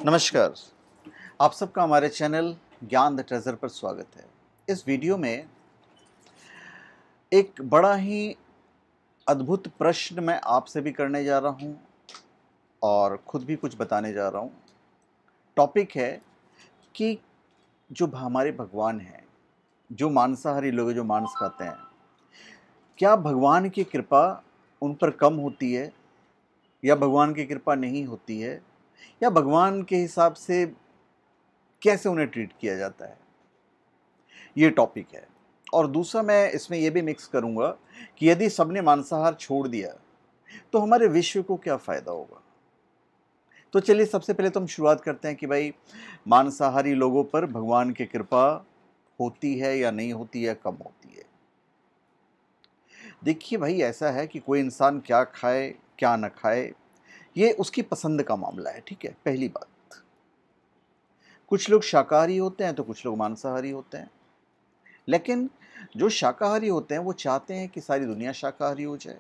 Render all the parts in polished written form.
नमस्कार। आप सबका हमारे चैनल ज्ञान द ट्रेजर पर स्वागत है। इस वीडियो में एक बड़ा ही अद्भुत प्रश्न मैं आपसे भी करने जा रहा हूँ और खुद भी कुछ बताने जा रहा हूँ। टॉपिक है कि जो हमारे भगवान हैं, जो मांसाहारी लोग हैं, जो मांस खाते हैं, क्या भगवान की कृपा उन पर कम होती है या भगवान की कृपा नहीं होती है, या भगवान के हिसाब से कैसे उन्हें ट्रीट किया जाता है, ये टॉपिक है। और दूसरा मैं इसमें ये भी मिक्स करूंगा कि यदि सबने मांसाहार छोड़ दिया तो हमारे विश्व को क्या फ़ायदा होगा। तो चलिए सबसे पहले तो हम शुरुआत करते हैं कि भाई मांसाहारी लोगों पर भगवान की कृपा होती है या नहीं होती है, कम होती है। देखिए भाई, ऐसा है कि कोई इंसान क्या खाए क्या ना खाए ये उसकी पसंद का मामला है, ठीक है। पहली बात, कुछ लोग शाकाहारी होते हैं तो कुछ लोग मांसाहारी होते हैं, लेकिन जो शाकाहारी होते हैं वो चाहते हैं कि सारी दुनिया शाकाहारी हो जाए,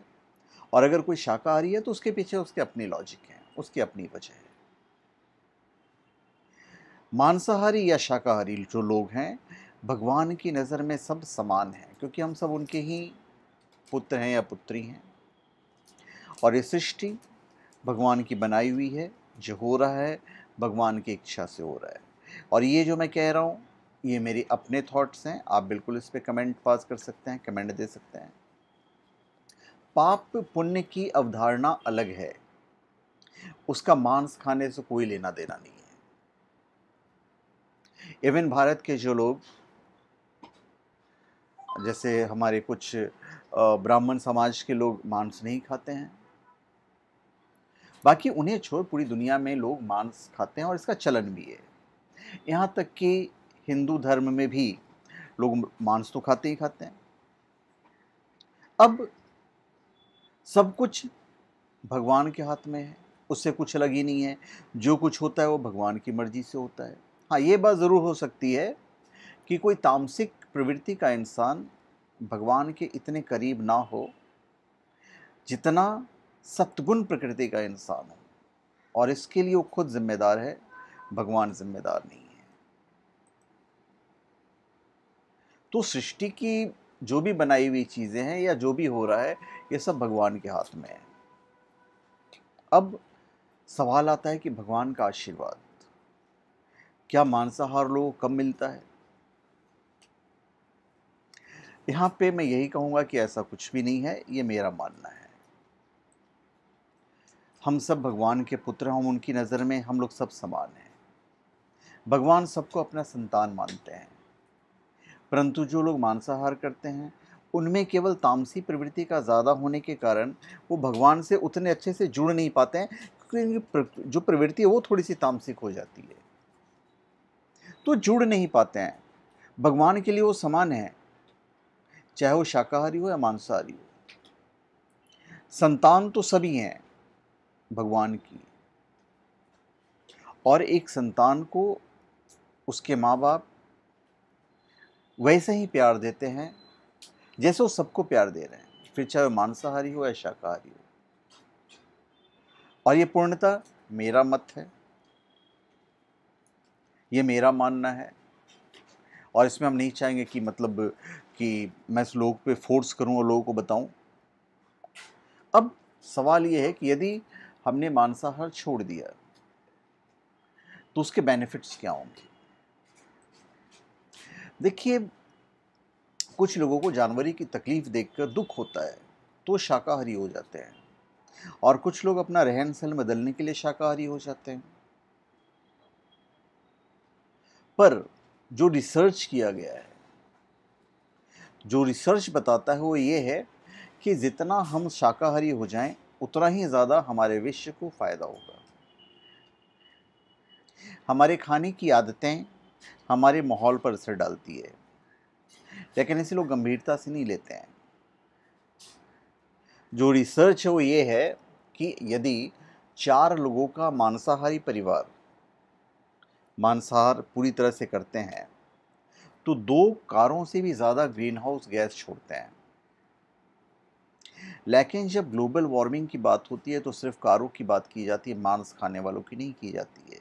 और अगर कोई शाकाहारी है तो उसके पीछे उसके अपनी लॉजिक है, उसकी अपनी वजह है। मांसाहारी या शाकाहारी जो लोग हैं, भगवान की नज़र में सब समान हैं, क्योंकि हम सब उनके ही पुत्र हैं या पुत्री हैं। और ये सृष्टि भगवान की बनाई हुई है, जो हो रहा है भगवान की इच्छा से हो रहा है। और ये जो मैं कह रहा हूँ ये मेरे अपने थॉट्स हैं, आप बिल्कुल इस पर कमेंट पास कर सकते हैं, कमेंट दे सकते हैं। पाप पुण्य की अवधारणा अलग है, उसका मांस खाने से कोई लेना देना नहीं है। इवन भारत के जो लोग, जैसे हमारे कुछ ब्राह्मण समाज के लोग मांस नहीं खाते हैं, बाकी उन्हें छोड़ पूरी दुनिया में लोग मांस खाते हैं और इसका चलन भी है। यहाँ तक कि हिंदू धर्म में भी लोग मांस तो खाते ही खाते हैं। अब सब कुछ भगवान के हाथ में है, उससे कुछ अलग ही नहीं है। जो कुछ होता है वो भगवान की मर्जी से होता है। हाँ, ये बात ज़रूर हो सकती है कि कोई तामसिक प्रवृत्ति का इंसान भगवान के इतने करीब ना हो जितना सत्गुण प्रकृति का इंसान हो, और इसके लिए वो खुद जिम्मेदार है, भगवान जिम्मेदार नहीं है। तो सृष्टि की जो भी बनाई हुई चीज़ें हैं या जो भी हो रहा है, ये सब भगवान के हाथ में है। अब सवाल आता है कि भगवान का आशीर्वाद क्या मांसाहार लोगों को कम मिलता है? यहाँ पे मैं यही कहूँगा कि ऐसा कुछ भी नहीं है, ये मेरा मानना है। हम सब भगवान के पुत्र हैं, हम उनकी नज़र में हम लोग सब समान हैं। भगवान सबको अपना संतान मानते हैं, परंतु जो लोग मांसाहार करते हैं उनमें केवल तामसी प्रवृत्ति का ज़्यादा होने के कारण वो भगवान से उतने अच्छे से जुड़ नहीं पाते हैं, क्योंकि उनकी जो प्रवृत्ति है वो थोड़ी सी तामसिक हो जाती है, तो जुड़ नहीं पाते हैं। भगवान के लिए वो समान है, चाहे वो शाकाहारी हो या मांसाहारी हो। संतान तो सभी हैं भगवान की, और एक संतान को उसके माँ बाप वैसे ही प्यार देते हैं जैसे वो सबको प्यार दे रहे हैं, फिर चाहे वो मांसाहारी हो या शाकाहारी हो। और ये पूर्णतः मेरा मत है, ये मेरा मानना है, और इसमें हम नहीं चाहेंगे कि मतलब कि मैं इस लोग पे फोर्स करूं और लोगों को बताऊं। अब सवाल ये है कि यदि हमने मांसाहार छोड़ दिया तो उसके बेनिफिट्स क्या होंगे। देखिए, कुछ लोगों को जानवरी की तकलीफ देखकर दुख होता है तो शाकाहारी हो जाते हैं, और कुछ लोग अपना रहन सहन बदलने के लिए शाकाहारी हो जाते हैं। पर जो रिसर्च किया गया है, जो रिसर्च बताता है वो ये है कि जितना हम शाकाहारी हो जाएं उतना ही ज़्यादा हमारे विश्व को फ़ायदा होगा। हमारे खाने की आदतें हमारे माहौल पर असर डालती है, लेकिन इसे लोग गंभीरता से नहीं लेते हैं। जो रिसर्च है वो ये है कि यदि 4 लोगों का मांसाहारी परिवार मांसाहार पूरी तरह से करते हैं तो 2 कारों से भी ज़्यादा ग्रीन हाउस गैस छोड़ते हैं। लेकिन जब ग्लोबल वार्मिंग की बात होती है तो सिर्फ कारों की बात की जाती है, मांस खाने वालों की नहीं की जाती है।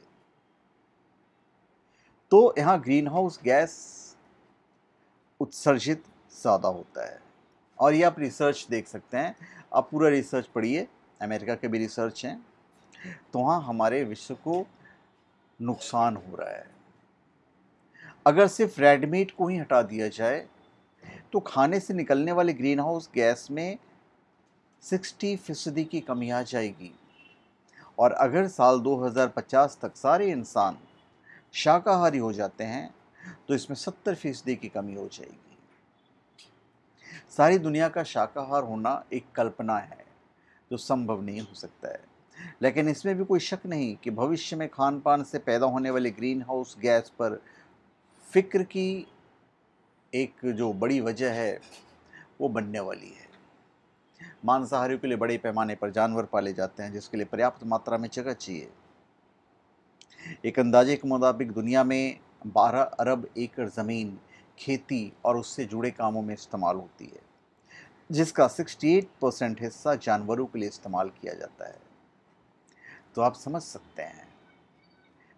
तो यहाँ ग्रीन हाउस गैस उत्सर्जित ज़्यादा होता है। और ये आप रिसर्च देख सकते हैं, आप पूरा रिसर्च पढ़िए, अमेरिका के भी रिसर्च हैं, तो वहाँ हमारे विश्व को नुकसान हो रहा है। अगर सिर्फ रेड मीट को ही हटा दिया जाए तो खाने से निकलने वाले ग्रीन हाउस गैस में 60% की कमी आ जाएगी। और अगर साल 2050 तक सारे इंसान शाकाहारी हो जाते हैं तो इसमें 70% की कमी हो जाएगी। सारी दुनिया का शाकाहार होना एक कल्पना है जो संभव नहीं हो सकता है, लेकिन इसमें भी कोई शक नहीं कि भविष्य में खान पान से पैदा होने वाले ग्रीन हाउस गैस पर फिक्र की एक जो बड़ी वजह है वो बनने वाली है। मांसाहारियों के लिए बड़े पैमाने पर जानवर पाले जाते हैं जिसके लिए पर्याप्त मात्रा में जगह चाहिए। एक अंदाजे के मुताबिक दुनिया में 12 अरब एकड़ ज़मीन खेती और उससे जुड़े कामों में इस्तेमाल होती है, जिसका 68% हिस्सा जानवरों के लिए इस्तेमाल किया जाता है। तो आप समझ सकते हैं,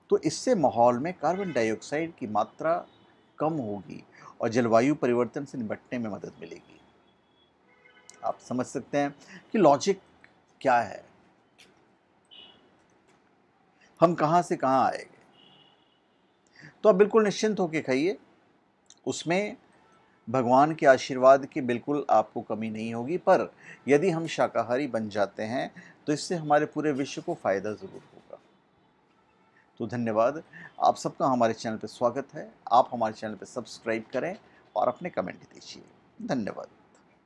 तो इससे माहौल में कार्बन डाइऑक्साइड की मात्रा कम होगी और जलवायु परिवर्तन से निपटने में मदद मिलेगी। आप समझ सकते हैं कि लॉजिक क्या है, हम कहाँ से कहाँ आएंगे। तो आप बिल्कुल निश्चिंत होकर खाइए, उसमें भगवान के आशीर्वाद की बिल्कुल आपको कमी नहीं होगी। पर यदि हम शाकाहारी बन जाते हैं तो इससे हमारे पूरे विश्व को फ़ायदा ज़रूर होगा। तो धन्यवाद, आप सबका हमारे चैनल पर स्वागत है। आप हमारे चैनल पर सब्सक्राइब करें और अपने कमेंट दीजिए। धन्यवाद।